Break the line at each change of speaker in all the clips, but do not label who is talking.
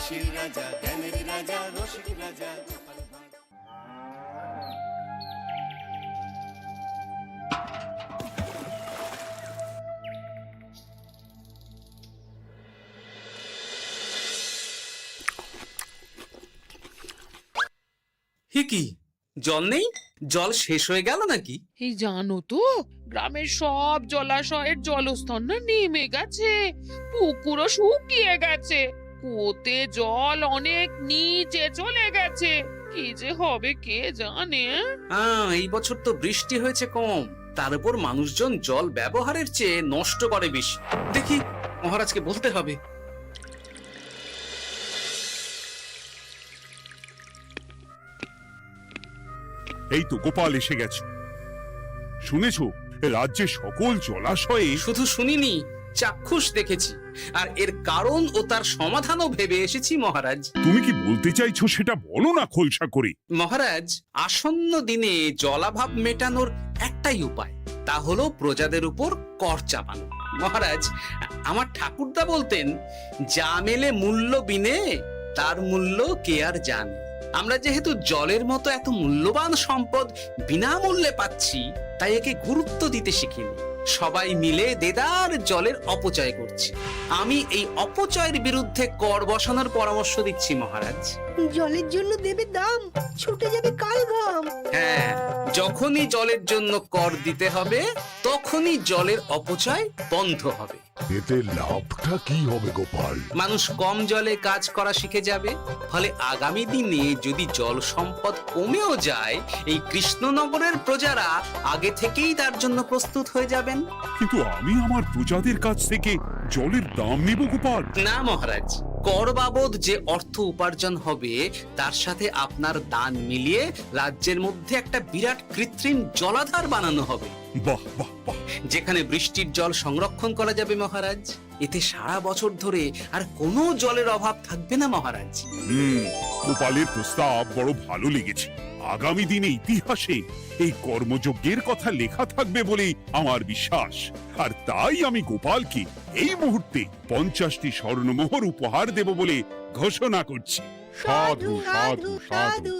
হাসির রাজা, জ্ঞানের রাজা, রসিক রাজা।
কি জল নেই? জল শেষ হয়ে গেল নাকি?
এই জানো তো, গ্রামের সব জলাশয়ের জলস্তর না নেমে গেছে, পুকুরও শুকিয়ে গেছে, কুয়োতে জল অনেক নিচে চলে গেছে। কি যে হবে কে জানে।
এই বছর তো বৃষ্টি হয়েছে কম, তার উপর মানুষজন জল ব্যবহারের চেয়ে নষ্ট করে বেশি। দেখি মহারাজকে বলতে হবে।
এই তো গোপাল এসে গেছে। শুনেছো, রাজ্যের সকল জলাশয়ে
শুধু শুনিনি, চাক্ষুষ দেখেছি, আর এর কারণ ও তার সমাধানও ভেবে এসেছি মহারাজ।
তুমি কি বলতে চাইছো সেটা বলো না খোলসা করে।
মহারাজ, আসন্ন দিনে জলাভাব মেটানোর একটাই উপায়, তা হলো প্রজাদের উপর কর চাপানো। মহারাজ, আমার ঠাকুরদা বলতেন, যা মেলে মূল্য বিনে তার মূল্য কে আর জানে। আমরা যেহেতু জলের মতো এত মূল্যবান সম্পদ বিনামূল্যে পাচ্ছি, তাই একে গুরুত্ব দিতে শিখিনি। সবাই মিলে দেদার জলের অপচয় করছে। আমি এই অপচয়ের বিরুদ্ধে কর বসানোর পরামর্শ দিচ্ছি মহারাজ।
জলের জন্য দেবে দাম, ছুটে যাবে কাল ঘাম।
হ্যাঁ, যখনই জলের জন্য কর দিতে হবে, তখনই জলের অপচয় বন্ধ হবে।
এতে লাভটা কি হবে গোপাল?
মানুষ কম জলে কাজ করা শিখে যাবে, ফলে আগামী দিনে যদি জল সম্পদ কমেও যায়, এই কৃষ্ণনগরের প্রজারা আগে থেকেই তার জন্য প্রস্তুত হয়ে যাবেন।
কিন্তু আমি আমার প্রজাদের কাছ থেকে জলের দাম নেব গোপাল?
না মহারাজ, কর বাবদ যে অর্থ উপার্জন হবে, তার সাথে আপনার দান মিলিয়ে রাজ্যের মধ্যে একটা বিরাট কৃত্রিম জলাধার বানানো হবে।
বাহ বাহ বাহ!
যেখানে বৃষ্টির জল সংরক্ষণ করা যাবে মহারাজ। এতে সারা বছর ধরে আর কোনো জলের অভাব থাকবে না মহারাজ।
গোপালের প্রস্তাব বড় ভালো লেগেছে। আগামী দিনে ইতিহাসে এই কর্মযজ্ঞের কথা লেখা থাকবে বলেই আমার বিশ্বাস। আর তাই আমি গোপালকে এই মুহূর্তে 50টি স্বর্ণমোহর উপহার দেব বলে ঘোষণা করছি। সাধু সাধু সাধু।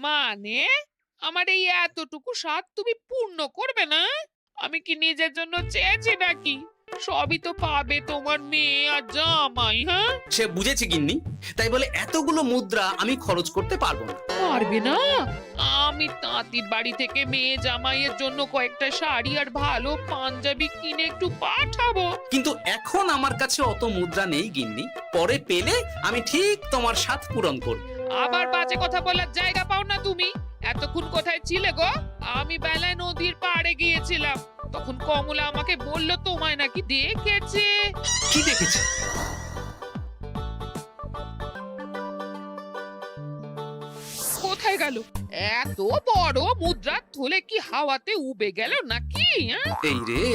মানে আমার এই এতটুকু স্বাদ তুমি পূর্ণ করবে না? আমি কি নিজের জন্য চেয়েছি নাকি? সবই তো পাবে তোমার মেয়ে আর জামাই। হ্যাঁ,
সে বুঝেছি গিন্নি, তাই বলে এতগুলো মুদ্রা আমি খরচ করতে পারবো না।
পারবে না? আমি তাঁতির বাড়ি থেকে মেয়ে জামাইয়ের জন্য কয়েকটা শাড়ি আর ভালো পাঞ্জাবি কিনে একটু পাঠাবো।
কিন্তু এখন আমার কাছে অত মুদ্রা নেই গিন্নি, পরে পেলে আমি ঠিক তোমার স্বাদ পূরণ করব।
আবার বাজে কথা বলার জায়গা পাও না তুমি। এতক্ষণ কোথায় ছিলে গো? আমি বেলায় নদীর পাড়ে গিয়েছিলাম, তখন কমলা আমাকে বলল তোমায় নাকি দেখেছে।
কি দেখেছি?
কোথায় গেল? এত বড় মুদ্রার থলে কি হাওয়াতে উবে গেল নাকি?
এই রে,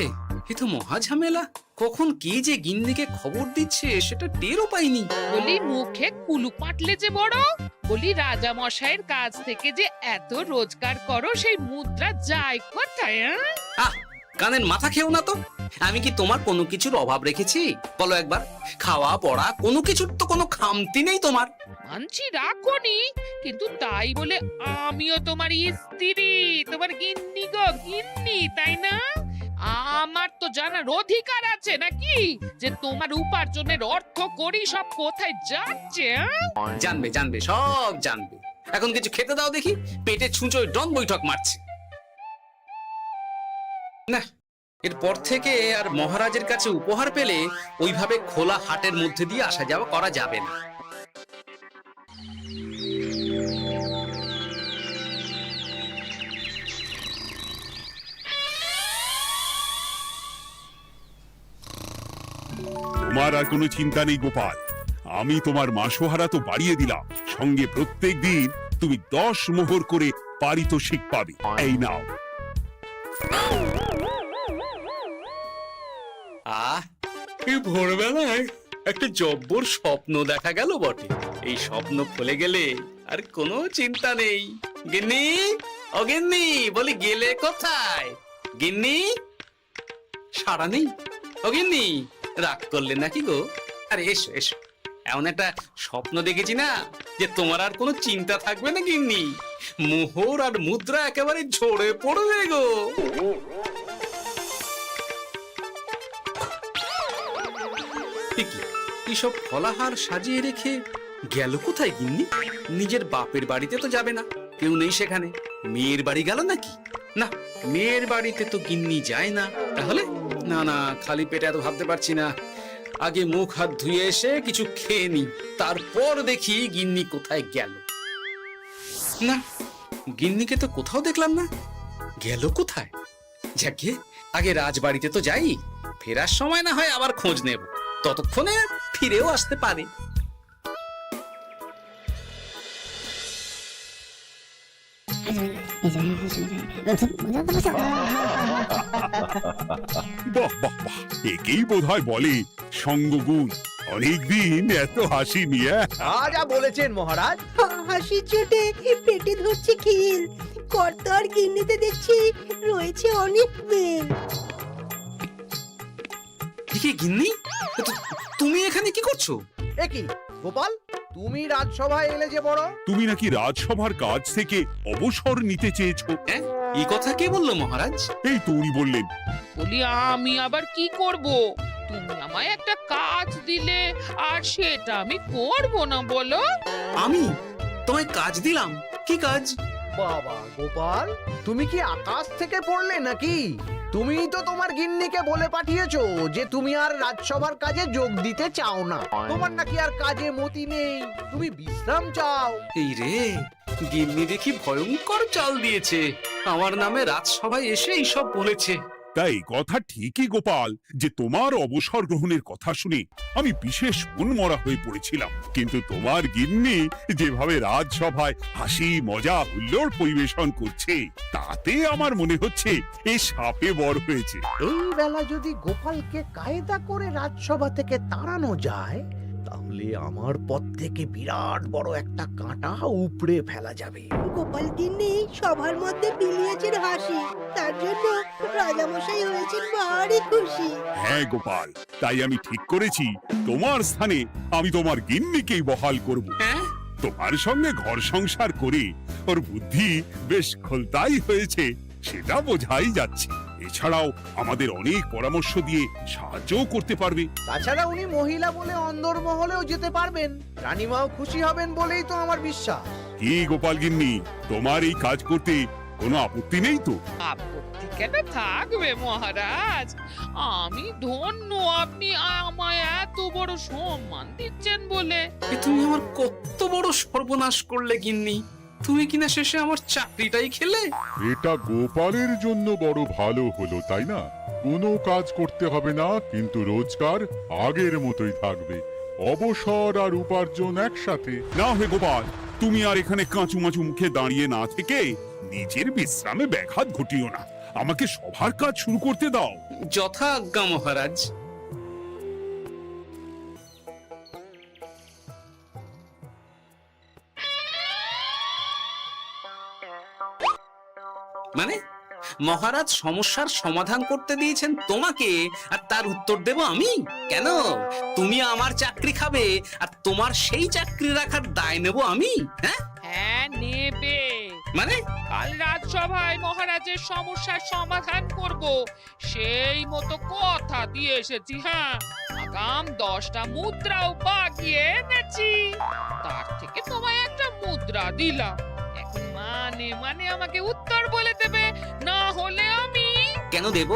এ তো মহা ঝামেলা। কখন কে যে গিন্নিকে খবর দিচ্ছে সেটা টেরও পাইনি।
বলি মুখে কুলু পাটলে যে বড়, বলি রাজা মশাইয়ের কাছ থেকে যে এত রোজগার করো, সেই মুদ্রা যায় কোথায়?
কানের মাথা খেও না তো। আমি কি তোমার কোনো কিছুর অভাব রেখেছি? বলো একবার। খাওয়া পড়া কোনো কিছুর তো কোনো খামতি নেই তোমার।
মানছি রাখোনি, কিন্তু তাই বলে আমিও তোমার স্ত্রী, তোমার গিন্নি গো, গিন্নি, তাই না? আমার তো জানার অধিকার আছে নাকি যে তোমার উপার্জনের অর্থ করি সব কোথায় যাচ্ছে?
জানবে জানবে, সব জানবে। এখন কিছু খেতে দাও দেখি, পেটে ছুঁচোয় ডন বৈঠক মারছে। না, এরপর থেকে আর মহারাজের কাছে উপহার পেলে ওইভাবে খোলা হাটের মধ্যে দিয়ে আসা যাওয়া করা যাবে না।
তোমার আর কোনো চিন্তা নেই গোপাল, আমি তোমার মাসোহারা তো বাড়িয়ে দিলাম, সঙ্গে প্রত্যেক দিন তুমি 10 মোহর করে পারিতোষিক পাবে। এই নাও।
এই ভোরবেলায় একটা জব্বর স্বপ্ন দেখা গেল বটে। এই স্বপ্ন খুলে গেলে আর কোনো চিন্তা নেই। গিন্নি, ও গিন্নি, বলি গেলে কোথায়? গিন্নি, সারা নেই? ও গিন্নি, রাগ করলে নাকি গো? আরে এসো এসো, এমন একটা স্বপ্ন দেখেছি না যে তোমার আর কোনো চিন্তা থাকবে না গিন্নি। মোহর আর মুদ্রা একেবারে ঝরে পড়বে গো। এইসব ফলাহার সাজিয়ে রেখে গেল কোথায় গিন্নি? নিজের বাপের বাড়িতে তো যাবে না, কেউ নেই সেখানে। মেয়ের বাড়ি গেল নাকি? না, মেয়ের বাড়িতে তো গিন্নি যায় না। তাহলে না না, খালি পেটে এত ভাবতে পারছি না। আগে মুখ হাত ধুয়ে এসে কিছু খেয়ে নি, তারপর দেখি গিন্নি কোথায় গেল। না, গিন্নিকে তো কোথাও দেখলাম না। গেল কোথায়? যাকে আগে রাজবাড়িতে তো যাই, ফেরার সময় না হয় আবার খোঁজ নেব, ততক্ষণে ফিরেও আসতে পারে।
বাহ বাহ বাহ, একেই বোধহয় বলে সঙ্গগুণ। অনেকদিন এত হাসি নিয়ে।
যা বলেছেন মহারাজ।
হাসির চোটে পেটে ধরছে খিল। কর্তা আর গিন্নিতে দেখছি রয়েছে অনেক বেল।
কি গিন্নি, তুমি এখানে কি করছো?
একই গোপাল, তুমি রাজসভায় এলে যে বড়।
তুমি নাকি রাজসভার কাজ থেকে অবসর নিতে চেয়েছো?
হ্যাঁ, এই কথা কে বললো মহারাজ?
এই তো উনি বললেন।
বলি আমি আবার কি করব? তুমি আমায় একটা কাজ দিলে আর সেটা আমি করব না বলো?
আমি তোমায় কাজ দিলাম? কি কাজ?
বাবা গোপাল, তুমি কি আকাশ থেকে পড়লে নাকি? তুমি তো তোমার গিন্নিকে বলে পাঠিয়েছো যে তুমি আর রাজসভার কাজে যোগ দিতে চাও না। তোমার নাকি আর কাজে মতি নেই, তুমি বিশ্রাম চাও।
এই রে, গিন্নি দেখি ভয়ঙ্কর চাল দিয়েছে। আমার নামে রাজসভায় এসে এইসব বলেছে।
তাই কথা ঠিকই গোপাল, যে তোমার অবসর গ্রহণের কথা শুনে আমি বিশেষ মনমরা হয়ে পড়েছিলাম। কিন্তু তোমার গিন্নি যেভাবে রাজসভায় হাসি মজা হুল্লোড় পরিবেশন করছে, তাতে আমার মনে হচ্ছে এ সাপে বর হয়েছে।
এই বেলা যদি গোপালকে কায়দা করে রাজসভা থেকে তাড়ানো যায়, তাহলে আমার পথ থেকে বিরাট বড় একটা কাঁটা উপড়ে ফেলা যাবে।
গোপাল গিন্নি সবার মধ্যে বিলিয়েছেন হাসি, তার জন্য রাজামশাই হয়েছেন ভারী খুশি।
হ্যাঁ গোপাল, তাই আমি ঠিক করেছি তোমার স্থানে আমি তোমার গিন্নিকেই বহাল করব।
হ্যাঁ,
তোমার সঙ্গে ঘর সংসার করে ওর বুদ্ধি বেশ খোলতাই হয়েছে, সেটা বোঝাই যাচ্ছে। এছাড়াও আমাদের অনেক পরামর্শ দিয়ে সাহায্যও করতে পারবে।
তাছাড়া উনি মহিলা বলে অন্দরমহলেও যেতে পারবেন, রানীমাও খুশি হবেন বলেই তো আমার বিশ্বাস।
কি গোপাল গিন্নি, তোমার এই কাজ করতে কোনো আপত্তি নেই তো?
আপত্তি কেন থাকবে মহারাজ? আমি ধন্য আপনি আমায় এত বড় সম্মান দিচ্ছেন বলে।
এ তুমি আমার কত বড় সর্বনাশ করলে গিন্নি। তুমি কিনা শেষে আমার চাকরিটাই খেলে।
এটা গোপালের জন্য বড় ভালো হলো, তাই না? কোনো কাজ করতে হবে না, কিন্তু রোজগার আগের মতোই থাকবে। অবসর আর উপার্জন একসাথে।
না হে গোপাল, তুমি আর এখানে কাঁচু মাচু মুখে দাঁড়িয়ে না থেকে নিজের বিশ্রামে ব্যাঘাত ঘটিও না। আমাকে সবার কাজ শুরু করতে দাও।
যথা আজ্ঞা মহারাজ। মানে মহারাজ সমস্যার সমাধান করতে দিয়েছেন তোমাকে, আর তার উত্তর দেব আমি? কেন? তুমি আমার চাকরি খাবে আর তোমার সেই চাকরি রাখার দায় নেব আমি? হ্যাঁ
হ্যাঁ, নেবে।
মানে
কাল রাজসভায় মহারাজের সমস্যার সমাধান করব, সেই মতো কথা দিয়ে এসেছি। হ্যাঁ, আগাম 10টা মুদ্রাও বাগিয়ে এনেছি। তার থেকে তোমায় একটা মুদ্রা দিলাম। এখন মানে মানে আমাকে উত্তর বলে দেবে, না হলে আমি
কেন দেব?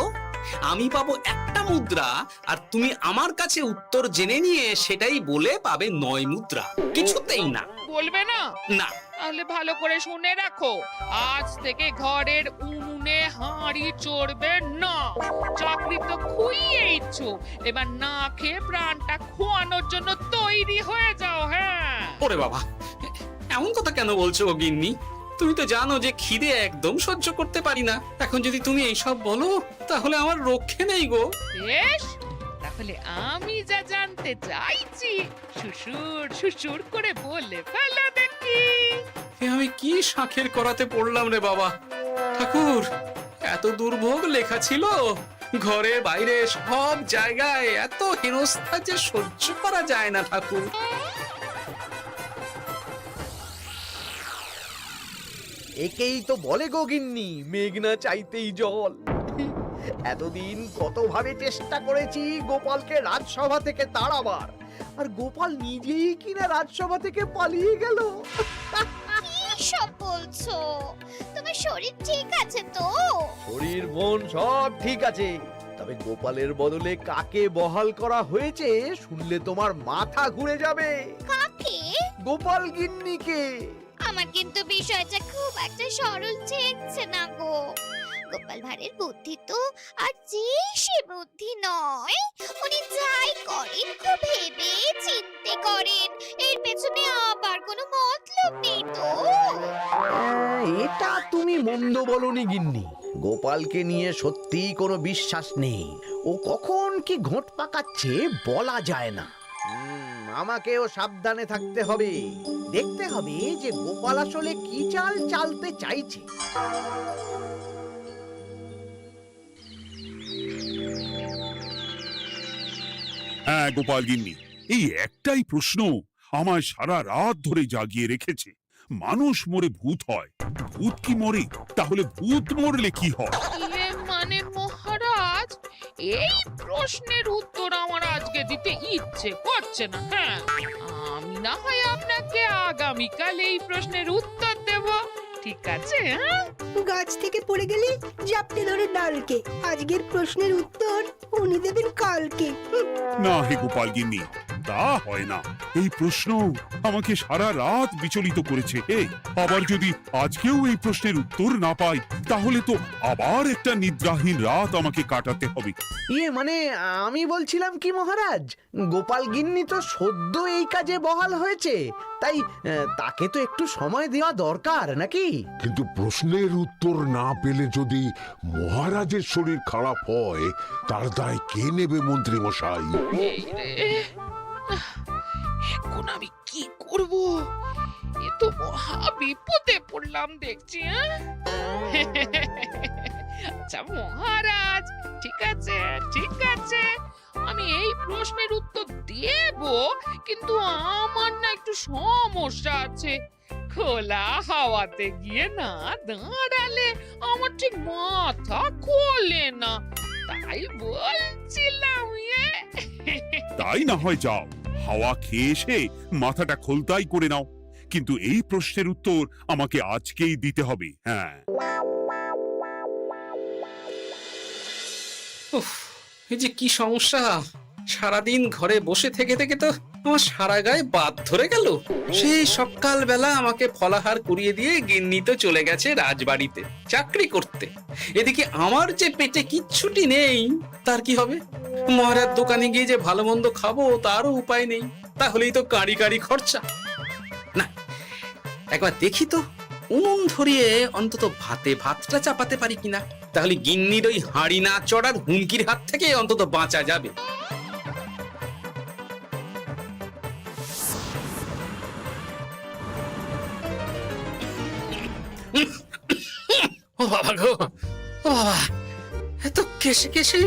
আমি পাবো একটা মুদ্রা, আর তুমি আমার কাছে উত্তর জেনে নিয়ে সেটাই বলে পাবে 9 মুদ্রা। কিছুতেই না।
বলবে না?
না।
তাহলে ভালো করে শুনে রাখো, আজ থেকে ঘরের উনুনে হাঁড়ি চড়বে না। চাকরি তো খুইয়েইছো, এবার না খেয়ে প্রাণটা খোয়ানোর জন্য তৈরি হয়ে যাও। হ্যাঁ,
ওরে বাবা, এমন কথা কেন বলছো গো গিন্নি? তুমি তো জানো যে খিদে একদম সহ্য করতে পারি না। এখন যদি তুমি এইসব বলো তাহলে আমার রক্ষে নেই গো।
বেশ, তাহলে আমি যা জানতে চাইছি শ্বশুর শ্বশুর করে বলে ফেলো দেখি।
এ আমি কি শাঁখের করাতে পড়লাম রে বাবা। ঠাকুর, এত দুর্ভোগ লেখা ছিল, ঘরে বাইরে সব জায়গায় এত হেনস্থা যে সহ্য করা যায় না ঠাকুর।
একেই তো বলে গো গিন্নি, মেঘ না চাইতেই জল। এতদিন কতভাবে চেষ্টা করেছি গোপালকে রাজসভা থেকে তাড়াবার, আর গোপাল নিজেই কিনা রাজসভা থেকে পালিয়ে গেল।
কি সব বলছো? তোমার শরীর ঠিক আছে তো?
শরীর মন সব ঠিক আছে, তবে গোপালের বদলে কাকে বহাল করা হয়েছে শুনলে তোমার মাথা ঘুরে যাবে।
কাকে?
গোপাল গিন্নিকে।
আমার কিন্তু বিষয়টা খুব একটা সরল ঠেকছে না গো। গোপাল ভাঁড়ের বুদ্ধি তো আর যে সে বুদ্ধি নয়। উনি যাই করেন তো ভেবে চিন্তে করেন, এর পেছনে আবার কোনো মতলব নেই তো।
এটা তুমি মন্দ বলনি গিন্নি। গোপালকে নিয়ে সত্যিই কোনো বিশ্বাস নেই। ও কখন কি ঘোট পাকাচ্ছে বলা যায় না। আমাকেও সাবধানে থাকতে হবে। দেখতে হবে যে গোপাল আসলে কি চাল চালতে চাইছে।
হ্যাঁ গোপাল গিন্নি, এই একটাই প্রশ্ন আমায় সারা রাত ধরে জাগিয়ে রেখেছে। মানুষ মরে ভূত হয়, ভূত কি মরে? তাহলে ভূত মরলে কি হয়?
মানে মহারাজ, এই প্রশ্নের উত্তর আমার আজকে দিতে ইচ্ছে করছে না। হ্যাঁ, আমি না হয় আপনাকে আগামীকাল এই প্রশ্নের উত্তর দেব, ঠিক আছে? হ্যাঁ,
গাছ থেকে পড়ে গেলে জাপটে ধরে ডালকে। আজকের প্রশ্নের উত্তর উনি দেবেন কালকে।
না হে গোপাল গিন্নি, তা হয় না। এই প্রশ্ন আমাকে সারা রাত বিচলিত করেছে। আবার যদি আজকেও এই প্রশ্নের উত্তর না পাই তাহলে তো আবার একটা নিদ্রাহীন রাত আমাকে কাটাতে হবে।
মানে আমি বলছিলাম কি মহারাজ, গোপাল গিন্নি তো সদ্য এই কাজে বহাল হয়েছে, তাই তাকে তো একটু সময় দেওয়া দরকার নাকি?
কিন্তু প্রশ্নের উত্তর না পেলে যদি মহারাজের শরীর খারাপ হয় তার দায় কে নেবে মন্ত্রী মশাই?
এই রে, এখন আমি কি করব? এ তো মহা বিপদে পড়লাম দেখছি। আচ্ছা মহারাজ, ঠিক আছে ঠিক আছে, আমি এই প্রশ্নের উত্তর দেব, কিন্তু আমার না একটু সমস্যা আছে। খোলা হাওয়াতে গিয়ে না দাঁড়ালে আমার ঠিক মাথা খোলে না, তাই বলছিলাম।
তাই না হয় যাও, হাওয়া খেয়ে এসে মাথাটা খোলতাই করে নাও, কিন্তু এই প্রশ্নের উত্তর আমাকে আজকেই দিতে হবে। হ্যাঁ,
উফ, এই যে কি সমস্যা! সারাদিন ঘরে বসে থেকে থেকে তো আমার সারা গায়ে বাদ ধরে গেল। সেই সকালবেলা আমাকে ফলাহার করিয়ে দিয়ে গিন্নি তো চলে গেছে রাজবাড়িতে চাকরি করতে। এদিকে আমার যে পেটে কিচ্ছুটি নেই, তার কি হবে? মহারাজ দোকানে গিয়ে যে ভালো মন্দ খাবো তারও উপায় নেই, তাহলেই তো কাঁড়ি কাঁড়ি খরচা। না, একবার দেখি তো উনুন ধরিয়ে অন্তত ভাতটা চাপাতে পারি কিনা, তাহলে গিন্নির ওই হাঁড়ি না চড়ার হুমকির হাত থেকে অন্তত বাঁচা যাবে। ও বাবা গো, ও বাবা, এত কেসে কেসে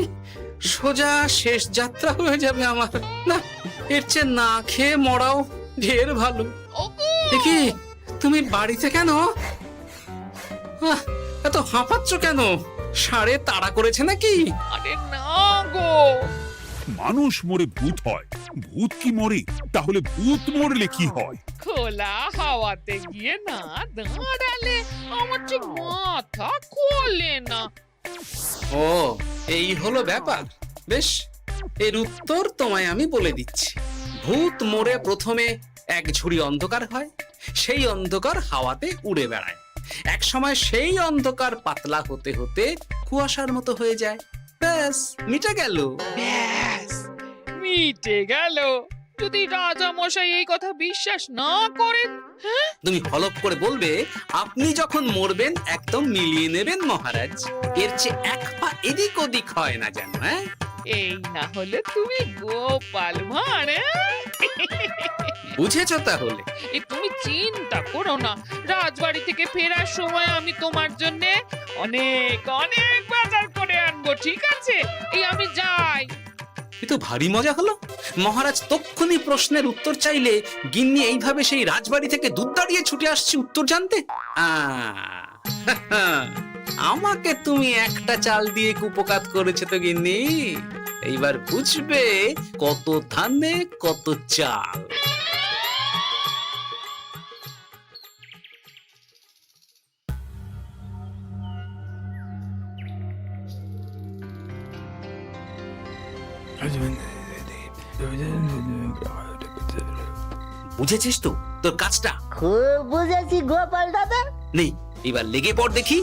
সোজা শেষ যাত্রা হয়ে যাবে আমার। না, এর চেয়ে না খেয়ে মরাও ঢের ভালো। দেখি তুমি বাড়িতে কেন? এত হাঁপাচ্ছ কেন? ষাঁড়ে তাড়া করেছে নাকি?
আরে না গো,
মানুষ মরে ভূত হয়, ভূত কি মরে? তাহলে ভূত মরলে কি হয়?
খোলা হাওয়াতে গিয়ে না দাঁড়ালে আমার ঠিক মাথা খোলে না।
ও, এই হলো ব্যাপার। বেশ, এর উত্তর তোমায় আমি বলে দিচ্ছি। ভূত মরে প্রথমে এক ঝুড়ি অন্ধকার হয়, সেই অন্ধকার হাওয়াতে উড়ে বেড়ায়। এক সময় সেই অন্ধকার পাতলা হতে হতে কুয়াশার মতো হয়ে যায়। ব্যাস, মিটে গেল।
ব্যাস, মিটে গেল। যদি রাজা মশাই এই কথা বিশ্বাস না করেন,
তুমি হলপ করে বলবে আপনি যখন মরবেন একদম মিলিয়ে নেবেন মহারাজ। এর চেয়ে এক পা এদিক ওদিক হয় না যেন। হ্যাঁ,
এই না হলে তুমি গোপাল ভাঁড়।
বুঝেছ তাহলে?
এই তুমি চিন্তা করো না, রাজবাড়ি থেকে ফেরার সময় আমি তোমার জন্য অনেক অনেক বাজার করে আনবো, ঠিক আছে? এই আমি যাই।
এ তো ভারী মজা হলো। মহারাজ তক্ষুনি প্রশ্নের উত্তর চাইলে গিন্নি এইভাবে সেই রাজবাড়ি থেকে দুধ দাঁড়িয়ে ছুটে আসছে উত্তর জানতে। আমাকে তুমি একটা চাল দিয়ে কুপকাত করেছে তো গিন্নি। এইবার বুঝবে কত ধানে কত চাল। বুঝেছিস তো তোর কাজটা?
খুব বুঝেছি গোপাল দাদা।
নেই, এবার লেগে পড় দেখি।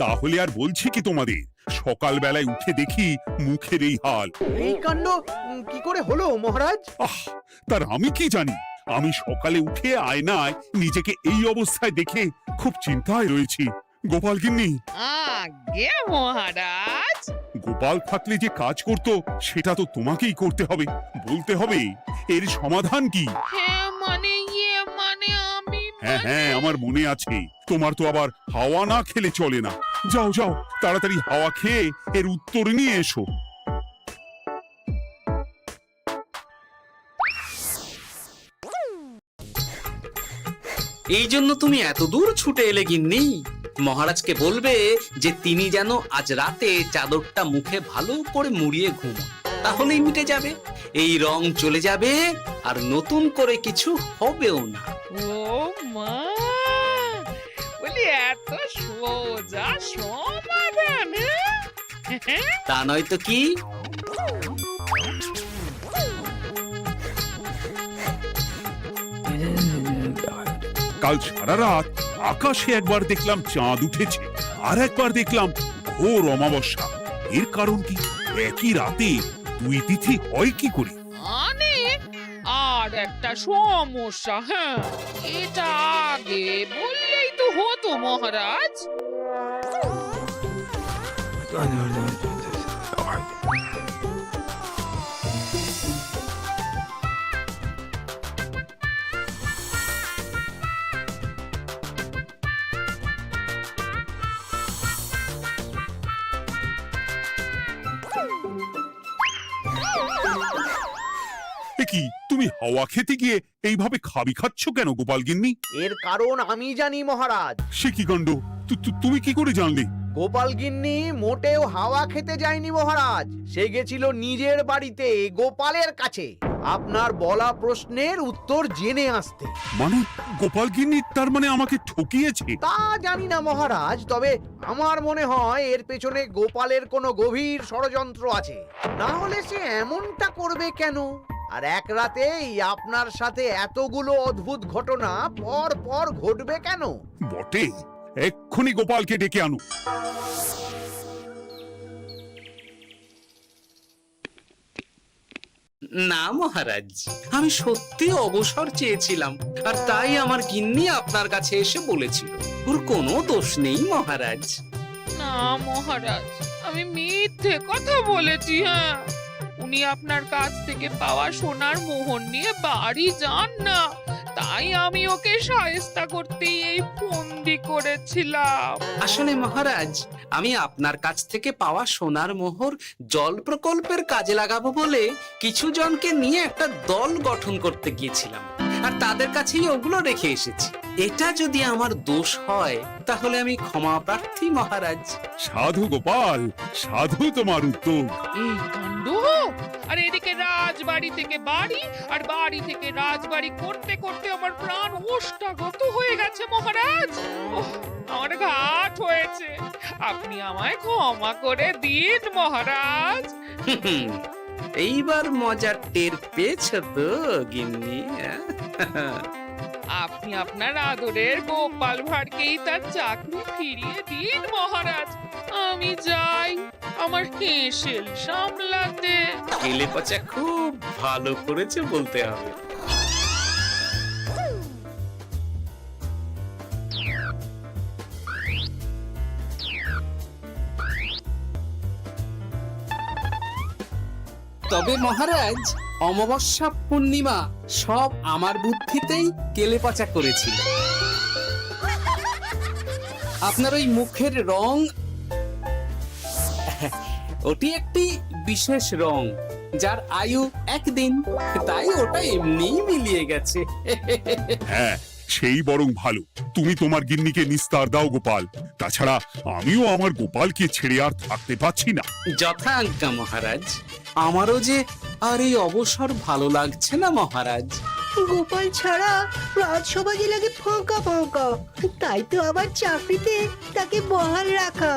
তাহলে আর বলছি কি তোমাদের, সকালবেলায় উঠে দেখি মুখের এই হাল।
এই কাণ্ড কি করে হলো মহারাজ?
আহ, তার আমি কি জানি। আমি সকালে উঠে আয়নায় নিজেকে এই অবস্থায় দেখে খুব চিন্তায় রয়েছি। গোপাল গিন্নি,
আগে মহারাজ,
গোপাল থাকলে যে কাজ করতো সেটা তো তোমাকেই করতে হবে। বলতে হবে এর সমাধান কি।
হ্যাঁ মানে আমি
হ্যাঁ হ্যাঁ, আমার মনে আছে। তোমার তো আবার হাওয়া না খেলে চলে না। যাও যাও, তাড়াতাড়ি হাওয়া খেয়ে এর উত্তর নিয়ে এসো।
এই জন্য তুমি এত দূর ছুটে এলে গিন্নি? মহারাজকে বলবে যে তিনি যেন আজ রাতে চাদরটা মুখে ভালো করে মুড়িয়ে ঘুমোন, তাহলেই মিটে যাবে। এই রং চলে যাবে আর নতুন করে কিছু হবেও না।
ও মা, বলি এত সোজা সমাধান?
তা নয় তো কি?
কাল সারা রাত আকাশে একবার দেখলাম চাঁদ উঠেছে, আর একবার দেখলাম ঘোর অমাবস্যা। এর কারণ কি? একই রাতে দুই তিথি হয় কি করে?
মানে আর একটা সমস্যা। হ্যাঁ, এটা আগে বললেই তো হতো মহারাজ।
এ কি, তুমি হাওয়া খেতে গিয়ে এইভাবে খাবি খাচ্ছ কেন গোপাল গিন্নি?
এর কারণ আমি জানি মহারাজ।
সে কি কাণ্ড! তুমি কি করে জানলে?
গোপাল গিন্নি মোটেও হাওয়া খেতে যায়নি মহারাজ। সে গেছিল নিজের বাড়িতে গোপালের কাছে আপনার বলা প্রশ্নের উত্তর জেনে আসতে।
মানে গোপাল গিন্নি তার মানে আমাকে ঠকিয়েছে?
তা জানি না মহারাজ, তবে আমার মনে হয় এর পেছনে গোপালের কোনো গভীর ষড়যন্ত্র আছে। না হলে সে এমনটা করবে কেন? আর এক রাতেই আপনার সাথে এতগুলো অদ্ভুত ঘটনা পর পর ঘটবে কেন?
বটে, এক্ষুনি গোপালকে ডেকে আনো।
না মহারাজ, আমি সত্যি অবসর চেয়েছিলাম, আর তাই আমার গিন্নি আপনার কাছে এসে বলেছিল। ওর কোনো দোষ নেই মহারাজ।
না মহারাজ, আমি মিথ্যে কথা বলেছি। হ্যাঁ, উনি আপনার কাছ থেকে পাওয়া সোনার মোহর নিয়ে বাড়ি যান না, তাই আমি ওকে শায়েস্তা করতে এই ফন্দি করেছিলাম।
আসলে মহারাজ, আমি আপনার কাছ থেকে পাওয়া সোনার মোহর জল প্রকল্পের কাজে লাগাবো বলে কিছু জনকে নিয়ে একটা দল গঠন করতে গিয়েছিলাম। আর তাদের কাছেই ওগুলো রেখে এসেছি। এটা যদি আমার দোষ হয় তাহলে আমি ক্ষমা প্রার্থী মহারাজ।
সাধু গোপাল, সাধু তোমার উদ্যোগ।
এই কাণ্ড! আর এদিকে রাজবাড়ি থেকে বাড়ি আর বাড়ি থেকে রাজবাড়ি করতে করতে আমার প্রাণ ওষ্ঠাগত হয়ে গেছে মহারাজ। ওহ, আমার ঘাট হয়েছে, আপনি আমায় ক্ষমা করে দিন মহারাজ।
হুম, এইবার মজার টের পেয়েছ তো গিন্নি?
আপনি আপনার আদরের গোপাল ভাঁড়কেই তার চাকরি ফিরিয়ে দিন মহারাজ। আমি যাই আমার হেসেল সামলাতে।
কেলে পচা খুব ভালো করেছে বলতে হবে। তবে মহারাজ, অমাবস্যা পূর্ণিমা সব আমার বুদ্ধিতেই কেলেপচা করেছিল। আপনার ওই মুখের রং, ওটি একটি বিশেষ রং যার আয়ু একদিন, তাই ওটা এমনিই মিলিয়ে গেছে।
হ্যাঁ, সেই বরং ভালো। তুমি তোমার গিন্নিকে নিস্তার দাও গোপাল। তাছাড়া আমিও আমার গোপালকে ছেড়ে আর থাকতে পারছি না।
যথা আজ্ঞা মহারাজ। আমারও যে আর এই অবসর ভালো লাগছে না মহারাজ।
গোপাল ছাড়া রাজসভা যে লাগে ফাঁকা ফাঁকা, তাই তো আবার চাকরিতে তাকে বহাল রাখা।